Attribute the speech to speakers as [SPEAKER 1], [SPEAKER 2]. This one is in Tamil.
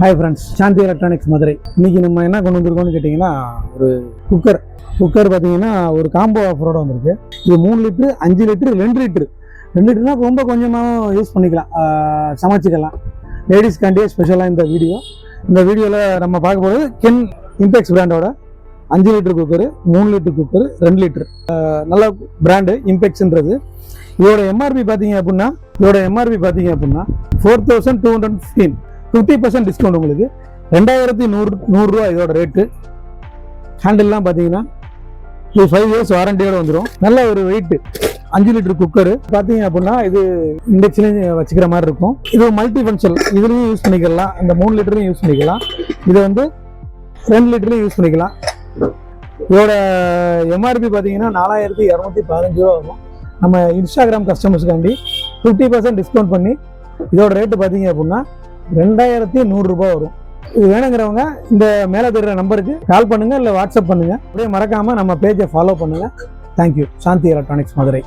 [SPEAKER 1] ஹாய் ஃப்ரெண்ட்ஸ், சாந்தி எலக்ட்ரானிக்ஸ் மதுரை. இன்றைக்கி நம்ம என்ன கொண்டு வந்திருக்கோம்னு கேட்டிங்கன்னா, ஒரு குக்கர் பார்த்தீங்கன்னா ஒரு காம்போ ஆஃபரோடு வந்திருக்கு. இது 3 லிட்ரு, 5 லிட்ரு, 2 லிட்ரு. 2 லிட்டர்னா ரொம்ப கொஞ்சமாக யூஸ் பண்ணிக்கலாம், சமைச்சிக்கலாம். லேடிஸ்காண்டியே ஸ்பெஷலாக இந்த வீடியோவில் நம்ம பார்க்க போகிறது கென் இம்பெக்ஸ் பிராண்டோட 5 litre cooker, 3 litre cooker, 2 litre. நல்ல பிராண்டு இம்பெக்ஸ்ன்றது. இதோட எம்ஆர்பி பார்த்தீங்க அப்படின்னா 4215, 50% டிஸ்கவுண்ட் உங்களுக்கு 2100 ரூபா இதோட ரேட்டு. ஹேண்டில்லாம் பார்த்தீங்கன்னா 5 இயர்ஸ் வாரண்டியோட வந்துடும். நல்ல ஒரு வெயிட்டு 5 லிட்டர் குக்கரு பார்த்தீங்க அப்படின்னா இது இண்டக்ஷன்லையும் வச்சுக்கிற மாதிரி இருக்கும். இது மல்டி ஃபங்க்ஷன், இதுலையும் யூஸ் பண்ணிக்கலாம், இந்த 3 லிட்டரையும் யூஸ் பண்ணிக்கலாம், இதை வந்து 2 லிட்டரையும் யூஸ் பண்ணிக்கலாம். இதோட எம்ஆர்பி பார்த்தீங்கன்னா 4215 ரூபா வரும். நம்ம இன்ஸ்டாகிராம் கஸ்டமர்ஸுக்காண்டி 50% டிஸ்கவுண்ட் பண்ணி இதோட ரேட்டு பார்த்தீங்க அப்படின்னா 2100 ரூபா வரும். இது வேணுங்கிறவங்க இந்த மேலே தெரிகிற நம்பருக்கு கால் பண்ணுங்கள், இல்லை வாட்ஸ்அப் பண்ணுங்கள். அப்படியே மறக்காமல் நம்ம பேஜை ஃபாலோ பண்ணுங்கள். தேங்க்யூ. சாந்தி எலக்ட்ரானிக்ஸ் மதுரை.